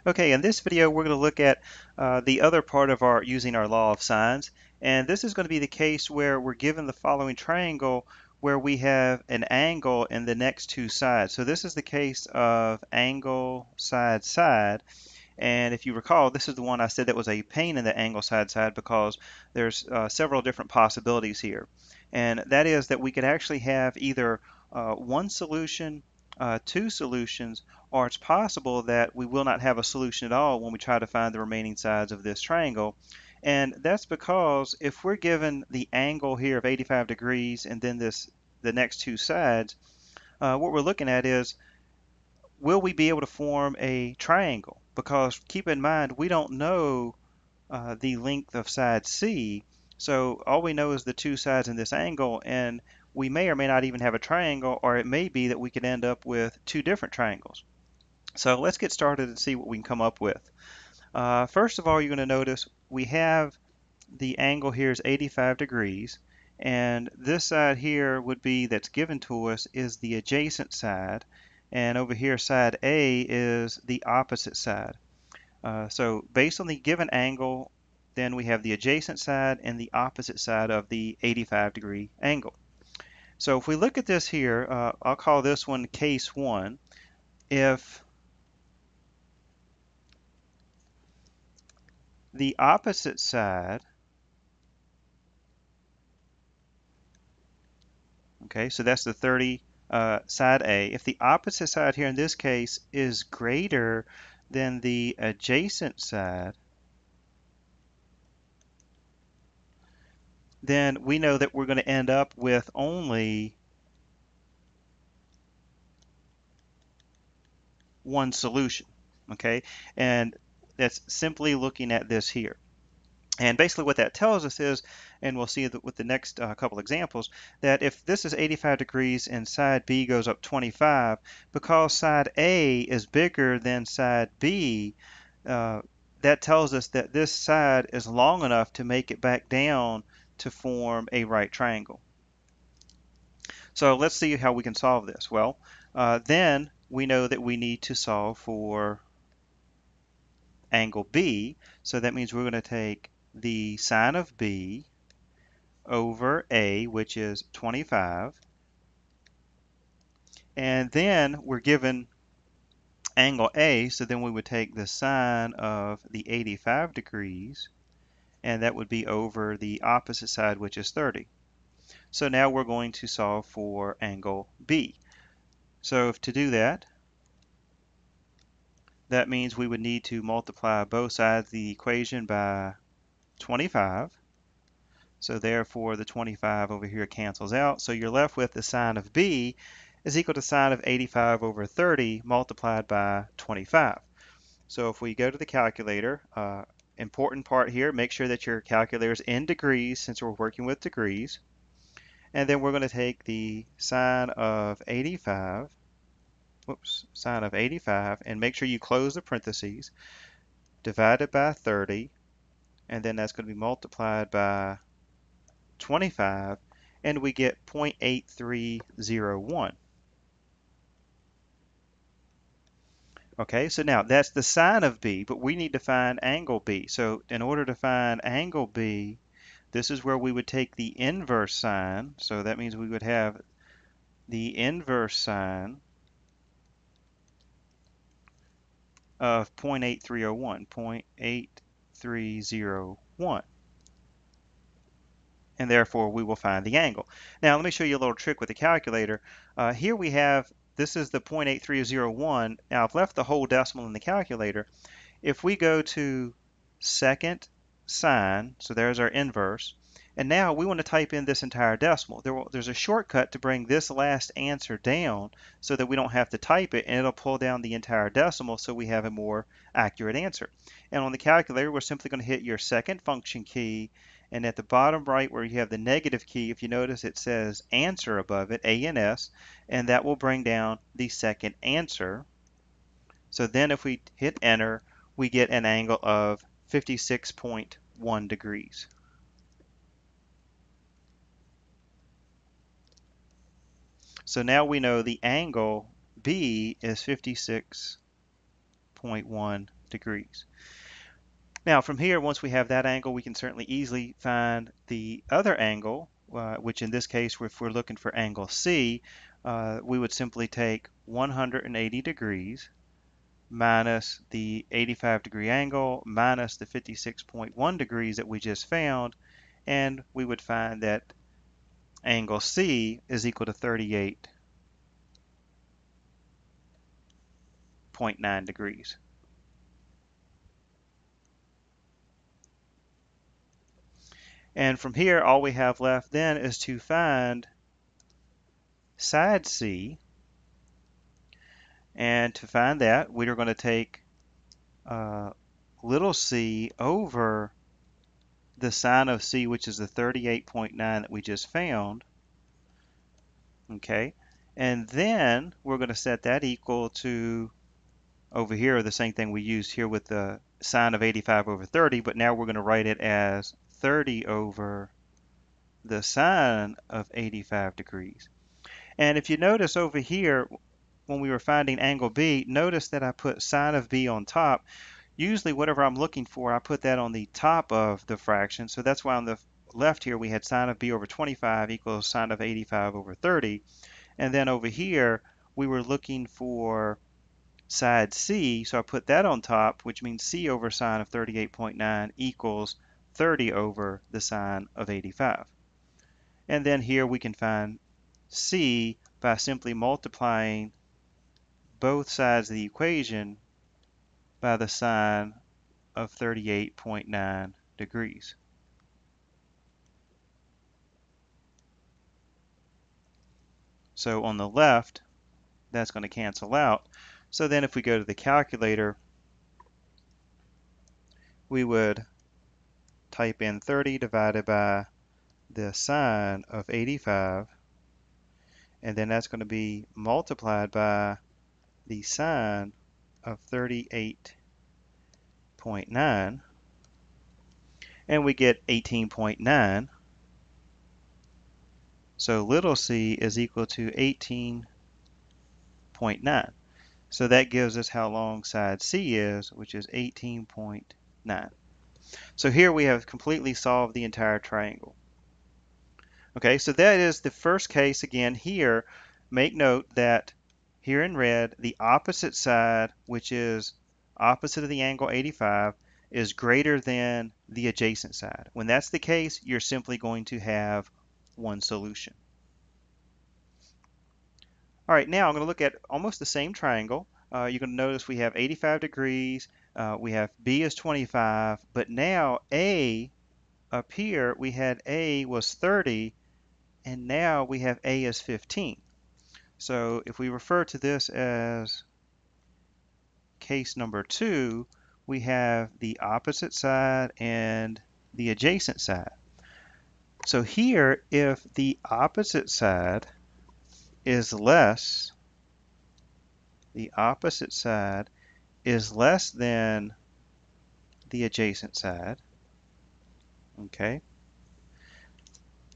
Okay, in this video we're going to look at the other part of our using our law of sines, and this is going to be the case where we're given the following triangle where we have an angle in the next two sides. So this is the case of angle side side, and if you recall, this is the one I said that was a pain in the angle side side because there's several different possibilities here, and that is that we could actually have either one solution, two solutions, or it's possible that we will not have a solution at all when we try to find the remaining sides of this triangle. And that's because if we're given the angle here of 85 degrees and then the next two sides, what we're looking at is, will we be able to form a triangle? Because keep in mind, we don't know the length of side C, so all we know is the two sides in this angle, and we may or may not even have a triangle, or it may be that we could end up with two different triangles. So let's get started and see what we can come up with. First of all, you're going to notice we have the angle here is 85 degrees, and this side here would be that's given to us is the adjacent side, and over here side A is the opposite side. So based on the given angle, then we have the adjacent side and the opposite side of the 85-degree angle. So if we look at this here, I'll call this one case 1. If the opposite side, okay, so that's the 30 side A. If the opposite side here in this case is greater than the adjacent side, then we know that we're going to end up with only one solution, okay? And that's simply looking at this here. And basically what that tells us is, and we'll see that with the next couple examples, that if this is 85 degrees and side B goes up 25, because side A is bigger than side B, uh, that tells us that this side is long enough to make it back down to form a right triangle. So let's see how we can solve this. Well, then we know that we need to solve for angle B. So that means we're going to take the sine of B over A, which is 25. And then we're given angle A, so then we would take the sine of the 85 degrees, and that would be over the opposite side, which is 30. So now we're going to solve for angle B. So if to do that, that means we would need to multiply both sides of the equation by 25. So therefore the 25 over here cancels out. So you're left with the sine of B is equal to sine of 85 over 30 multiplied by 25. So if we go to the calculator, important part here, make sure that your calculator is in degrees since we're working with degrees. And then we're going to take the sine of 85, sine of 85, and make sure you close the parentheses, divided by 30, and then that's going to be multiplied by 25, and we get 0.8301. Okay, so now that's the sine of B, but we need to find angle B. So in order to find angle B, this is where we would take the inverse sine. So that means we would have the inverse sine of 0.8301, 0.8301. And therefore we will find the angle. Now let me show you a little trick with the calculator. Here we have, this is the 0.8301. Now I've left the whole decimal in the calculator. If we go to second sine, so there's our inverse, and now we want to type in this entire decimal. There's a shortcut to bring this last answer down so that we don't have to type it, and it'll pull down the entire decimal so we have a more accurate answer. And on the calculator, we're simply going to hit your second function key, and at the bottom right where you have the negative key, if you notice it says answer above it, ANS, and that will bring down the second answer. So then if we hit enter, we get an angle of 56.1 degrees. So now we know the angle B is 56.1 38.1 degrees. Now from here, once we have that angle, we can certainly easily find the other angle, which in this case, if we're looking for angle C, we would simply take 180 degrees minus the 85 degree angle minus the 56.1 degrees that we just found, and we would find that angle C is equal to 38.9 degrees. And from here, all we have left then is to find side C. And to find that, we are going to take little c over the sine of C, which is the 38.9 that we just found. Okay, and then we're going to set that equal to, over here, the same thing we used here with the sine of 85 over 30, but now we're going to write it as 30 over the sine of 85 degrees. And if you notice over here, when we were finding angle B, notice that I put sine of B on top. Usually whatever I'm looking for, I put that on the top of the fraction. So that's why on the left here we had sine of B over 25 equals sine of 85 over 30. And then over here we were looking for side C, so I put that on top, which means C over sine of 38.9 equals 30 over the sine of 85. And then here we can find C by simply multiplying both sides of the equation by the sine of 38.9 degrees. So on the left, that's going to cancel out. So then if we go to the calculator, we would type in 30 divided by the sine of 85, and then that's going to be multiplied by the sine of 38.9, and we get 18.9. So little c is equal to 18.9. So that gives us how long side C is, which is 18.9. So here we have completely solved the entire triangle. Okay, so that is the first case. Again, here, make note that here in red, the opposite side, which is opposite of the angle 85, is greater than the adjacent side. When that's the case, you're simply going to have one solution. All right, now I'm going to look at almost the same triangle. You're going to notice we have 85 degrees, we have B is 25, but now A, up here, we had A was 30, and now we have A is 15. So if we refer to this as case number 2, we have the opposite side and the adjacent side. So here, if the opposite side is less, the opposite side is less than the adjacent side, okay?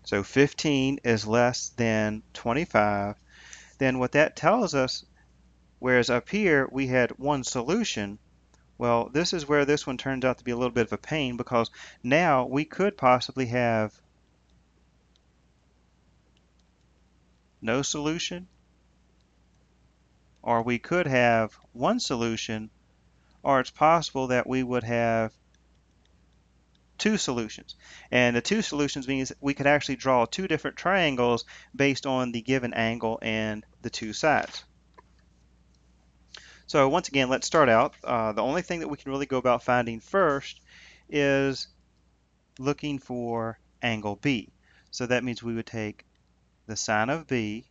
So 15 is less than 25, then what that tells us, whereas up here we had one solution, well, this is where this one turns out to be a little bit of a pain, because now we could possibly have no solution, or we could have one solution, or it's possible that we would have two solutions. And the two solutions means we could actually draw two different triangles based on the given angle and the two sides. So once again, let's start out. The only thing that we can really go about finding first is looking for angle B. So that means we would take the sine of B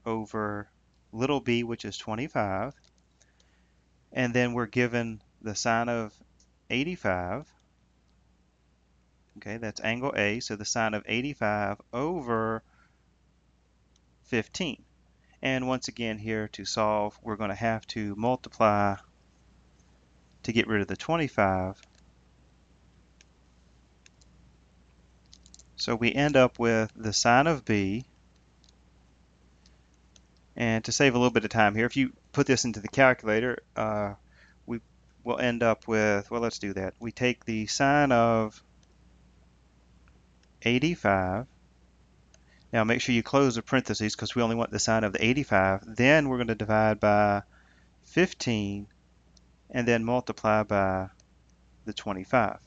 over little b, which is 25, and then we're given the sine of 85. Okay, that's angle A, so the sine of 85 over 15. And once again here, to solve, we're going to have to multiply to get rid of the 25. So we end up with the sine of B. And to save a little bit of time here, if you put this into the calculator, we'll end up with, well, let's do that. We take the sine of 85. Now make sure you close the parentheses because we only want the sine of the 85. Then we're going to divide by 15 and then multiply by the 25.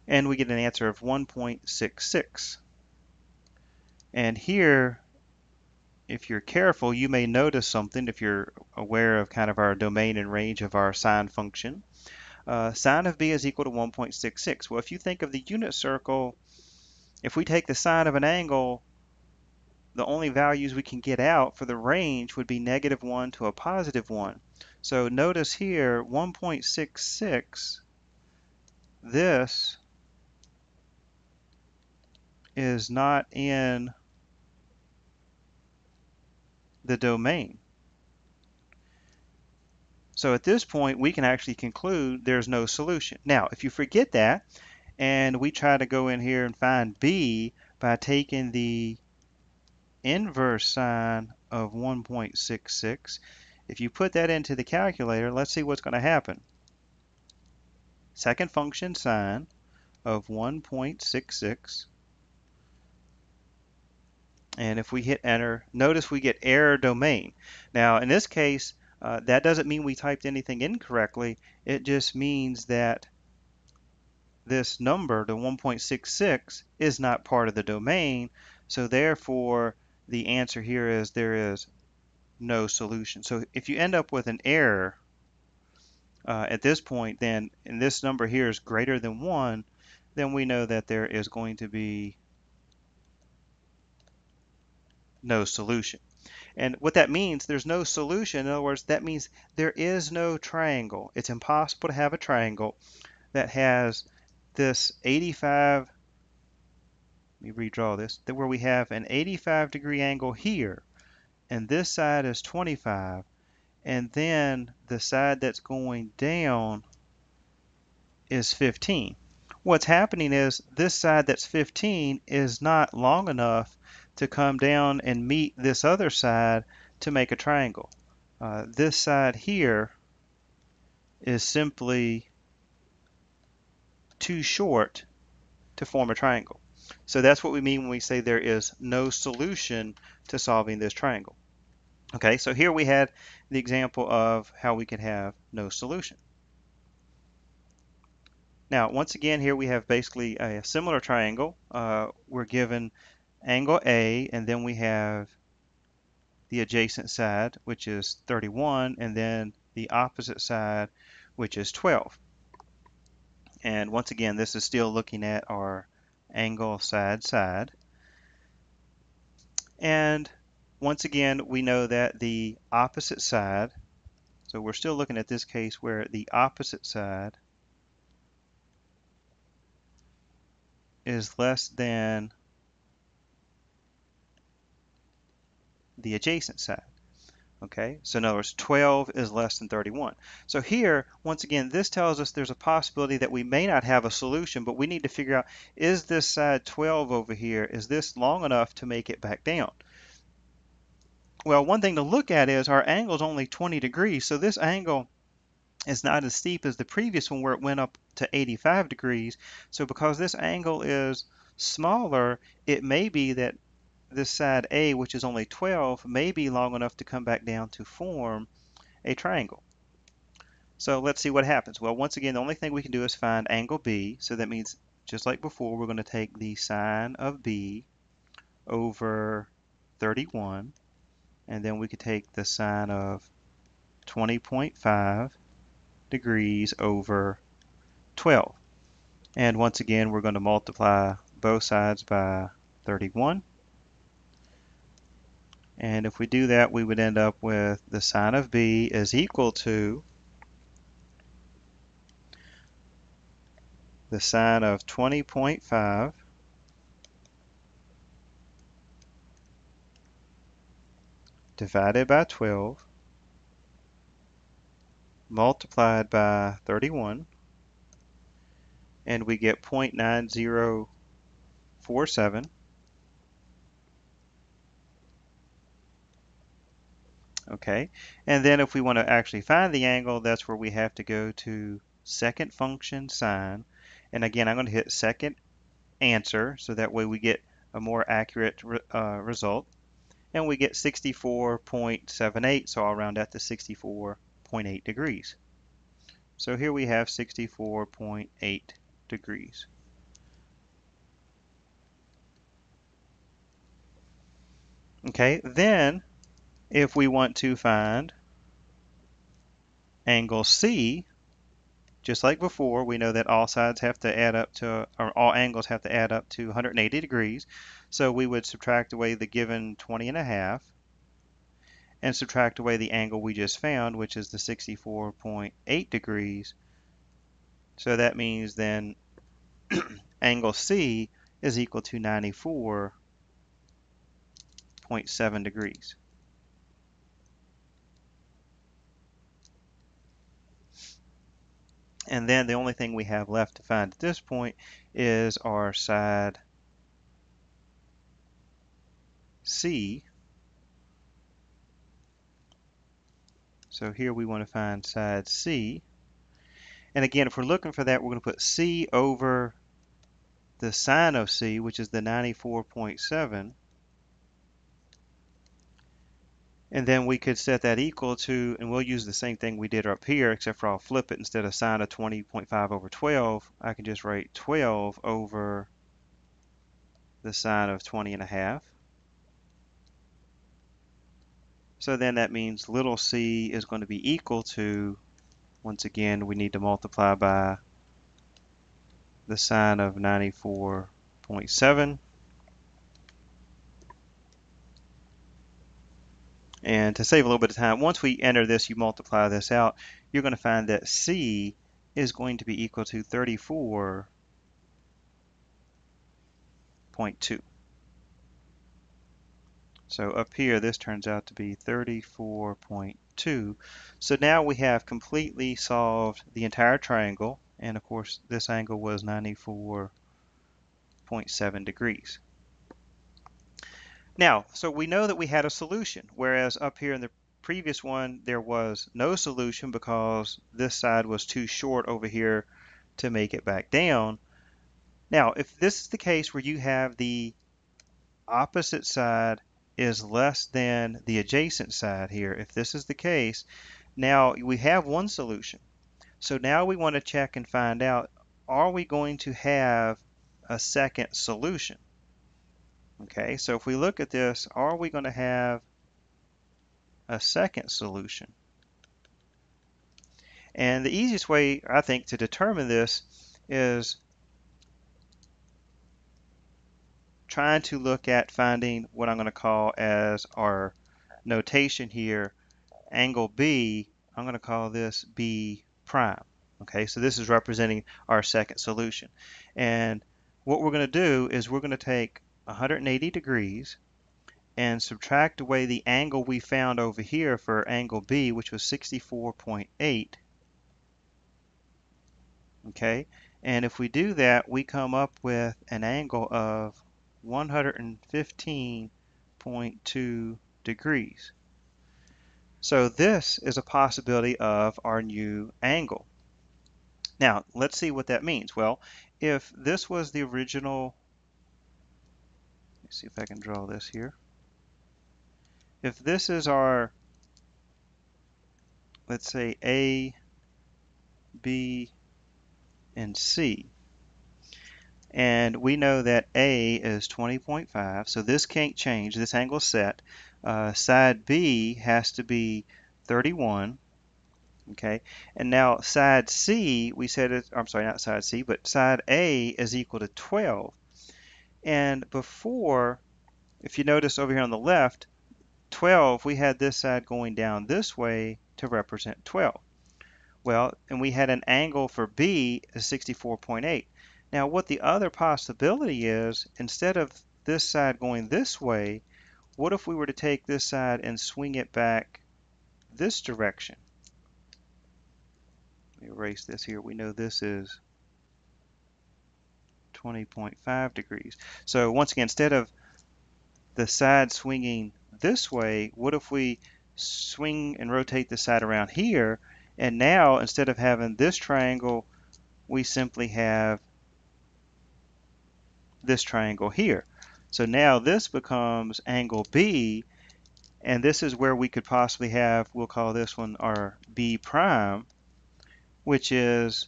And we get an answer of 1.66. And here, if you're careful, you may notice something if you're aware of kind of our domain and range of our sine function. Sine of b is equal to 1.66. Well, if you think of the unit circle, if we take the sine of an angle, the only values we can get out for the range would be -1 to a +1. So notice here, 1.66, this is not in the domain. So at this point, we can actually conclude there's no solution. Now, if you forget that, and we try to go in here and find b by taking the inverse sine of 1.66, if you put that into the calculator, let's see what's going to happen. Second function sine of 1.66, and if we hit enter, notice we get error domain. Now in this case, that doesn't mean we typed anything incorrectly. It just means that this number, the 1.66, is not part of the domain, so therefore the answer here is there is no solution. So if you end up with an error at this point, then and this number here is greater than 1, then we know that there is going to be no solution. And what that means, there's no solution. In other words, that means there is no triangle. It's impossible to have a triangle that has this 85, let me redraw this, where we have an 85-degree angle here, and this side is 25, and then the side that's going down is 15. What's happening is this side that's 15 is not long enough to come down and meet this other side to make a triangle. This side here is simply too short to form a triangle. So that's what we mean when we say there is no solution to solving this triangle. Okay, so here we had the example of how we can have no solution. Now, once again, here we have basically a similar triangle. We're given angle A, and then we have the adjacent side, which is 31, and then the opposite side, which is 12. And once again, this is still looking at our angle side. And once again, we know that the opposite side, so we're still looking at this case where the opposite side is less than the adjacent side. Okay, so in other words, 12 is less than 31. So here, once again, this tells us there's a possibility that we may not have a solution, but we need to figure out, is this side 12 over here, is this long enough to make it back down? Well, one thing to look at is our angle is only 20 degrees, so this angle is not as steep as the previous one where it went up to 85 degrees. So because this angle is smaller, it may be that this side A, which is only 12, may be long enough to come back down to form a triangle. So let's see what happens. Well, once again, the only thing we can do is find angle B. So that means, just like before, we're going to take the sine of B over 31, and then we could take the sine of 20.5 degrees over 12. And once again, we're going to multiply both sides by 31. And if we do that, we would end up with the sine of B is equal to the sine of 20.5 divided by 12 multiplied by 31, and we get 0.9047. Okay, and then if we want to actually find the angle, that's where we have to go to second function sine. And again, I'm going to hit second answer so that way we get a more accurate result. And we get 64.78, so I'll round that to 64.8 degrees. So here we have 64.8 degrees. Okay, then if we want to find angle C, just like before, we know that all sides have to add up to, or all angles have to add up to 180 degrees. So we would subtract away the given 20.5 and subtract away the angle we just found, which is the 64.8 degrees. So that means then angle C is equal to 94.7 degrees. And then the only thing we have left to find at this point is our side C. So here we want to find side C. And again, if we're looking for that, we're going to put C over the sine of C, which is the 94.7. And then we could set that equal to, and we'll use the same thing we did up here, except for I'll flip it. Instead of sine of 20.5 over 12, I can just write 12 over the sine of 20.5. So then that means little c is going to be equal to, once again, we need to multiply by the sine of 94.7. And to save a little bit of time, once we enter this, you multiply this out, you're going to find that C is going to be equal to 34.2. So up here, this turns out to be 34.2. So now we have completely solved the entire triangle. And of course, this angle was 94.7 degrees. Now, so we know that we had a solution, whereas up here in the previous one, there was no solution because this side was too short over here to make it back down. Now, if this is the case where you have the opposite side is less than the adjacent side here, if this is the case, now we have one solution. So now we want to check and find out, are we going to have a second solution? Okay, so if we look at this, are we going to have a second solution? And the easiest way, I think, to determine this is trying to look at finding what I'm going to call as our notation here, angle B. I'm going to call this B prime. Okay, so this is representing our second solution. And what we're going to do is we're going to take 180 degrees and subtract away the angle we found over here for angle B, which was 64.8. Okay, and if we do that, we come up with an angle of 115.2 degrees. So this is a possibility of our new angle. Now, let's see what that means. Well, if this was the original, let's see if I can draw this here. If this is our, let's say A, B, and C, and we know that A is 20.5, so this can't change. This angle's set. Side B has to be 31. Okay, and now side C, we said it, I'm sorry, not side C, but side A is equal to 12. And before, if you notice over here on the left, 12, we had this side going down this way to represent 12. Well, and we had an angle for B is 64.8. Now, what the other possibility is, instead of this side going this way, what if we were to take this side and swing it back this direction? Let me erase this here. We know this is 20.5 degrees. So once again, instead of the side swinging this way, what if we swing and rotate the side around here, and now instead of having this triangle, we simply have this triangle here. So now this becomes angle B, and this is where we could possibly have, we'll call this one our B prime, which is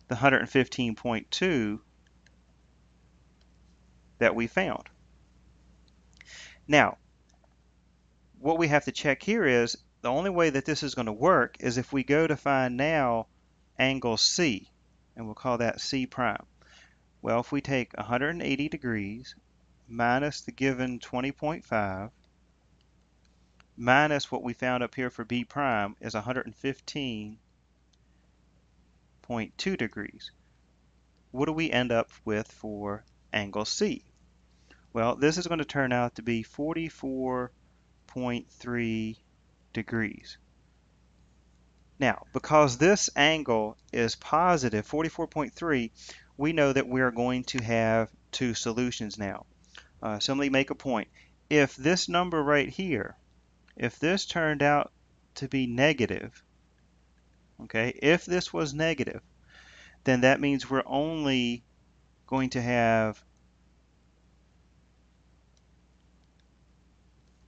the 115.2 that we found. Now, what we have to check here is the only way that this is going to work is if we go to find now angle C, and we'll call that C prime. Well, if we take 180 degrees minus the given 20.5 minus what we found up here for B prime is 115.2 degrees. What do we end up with for angle C? Well, this is going to turn out to be 44.3 degrees. Now, because this angle is positive, 44.3, we know that we're going to have two solutions now. So let me make a point. If this number right here, if this turned out to be negative, okay, if this was negative, then that means we're only going to have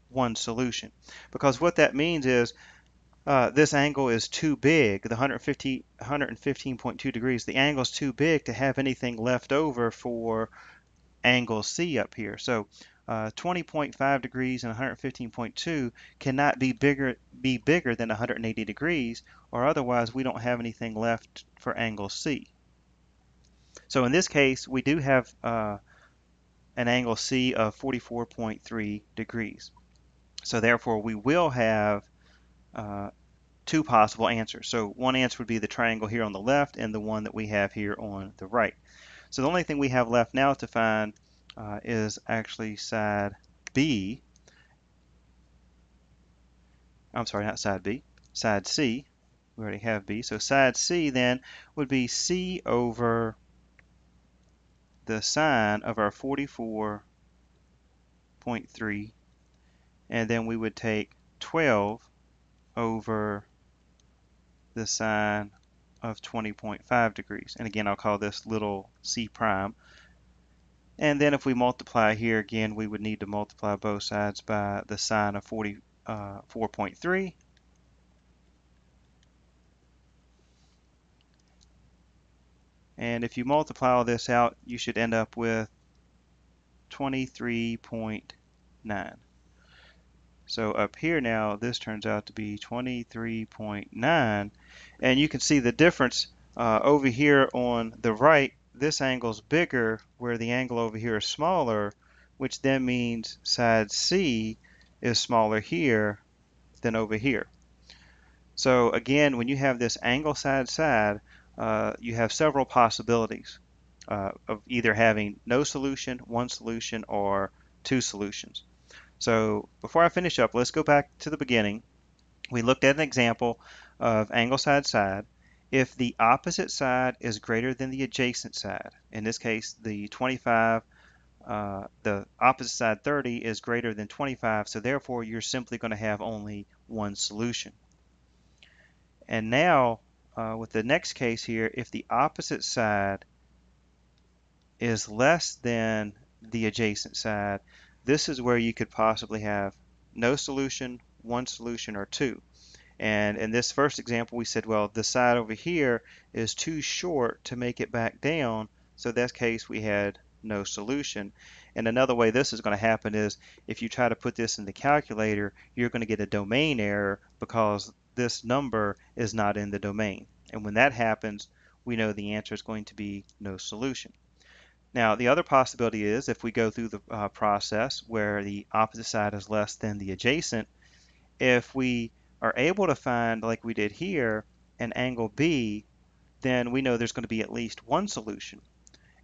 one solution. Because what that means is this angle is too big, the 115.2 degrees, the angle is too big to have anything left over for angle C up here. So 20.5 degrees and 115.2 cannot be bigger than 180 degrees, or otherwise we don't have anything left for angle C. So in this case, we do have an angle C of 44.3 degrees. So therefore, we will have two possible answers. So one answer would be the triangle here on the left and the one that we have here on the right. So the only thing we have left now to find is actually side B. I'm sorry, not side B, side C. We already have B. So side C then would be C over the sine of our 44.3, and then we would take 12 over the sine of 20.5 degrees. And again, I'll call this little C prime. And then if we multiply here again, we would need to multiply both sides by the sine of 44.3. And if you multiply all this out, you should end up with 23.9. So up here now, this turns out to be 23.9. And you can see the difference over here on the right. This angle's bigger, where the angle over here is smaller, which then means side C is smaller here than over here. So again, when you have this angle side, you have several possibilities of either having no solution, one solution, or two solutions. So before I finish up, let's go back to the beginning. We looked at an example of angle side. If the opposite side is greater than the adjacent side, in this case the 25, the opposite side 30 is greater than 25, so therefore you're simply going to have only one solution. And now with the next case here, if the opposite side is less than the adjacent side, this is where you could possibly have no solution, one solution, or two. And in this first example, we said, well, the side over here is too short to make it back down, so in that case we had no solution. And another way this is going to happen is if you try to put this in the calculator, you're going to get a domain error because this number is not in the domain. And when that happens, we know the answer is going to be no solution. Now, the other possibility is if we go through the process where the opposite side is less than the adjacent, if we are able to find, like we did here, an angle B, then we know there's going to be at least one solution.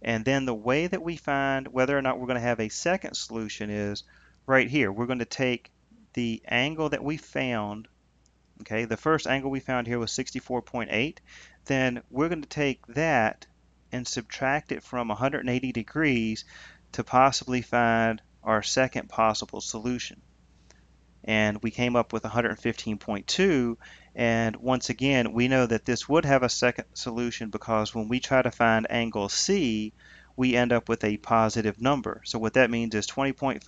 And then the way that we find whether or not we're going to have a second solution is right here. We're going to take the angle that we found, okay, the first angle we found here was 64.8, then we're going to take that and subtract it from 180 degrees to possibly find our second possible solution. and we came up with 115.2. And once again, we know that this would have a second solution because when we try to find angle C, we end up with a positive number. So what that means is 20.5,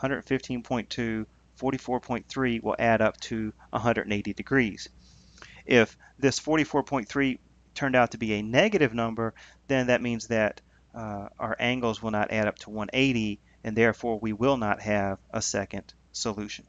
115.2, 44.3 will add up to 180 degrees. If this 44.3 turned out to be a negative number, then that means that our angles will not add up to 180, and therefore we will not have a second solution.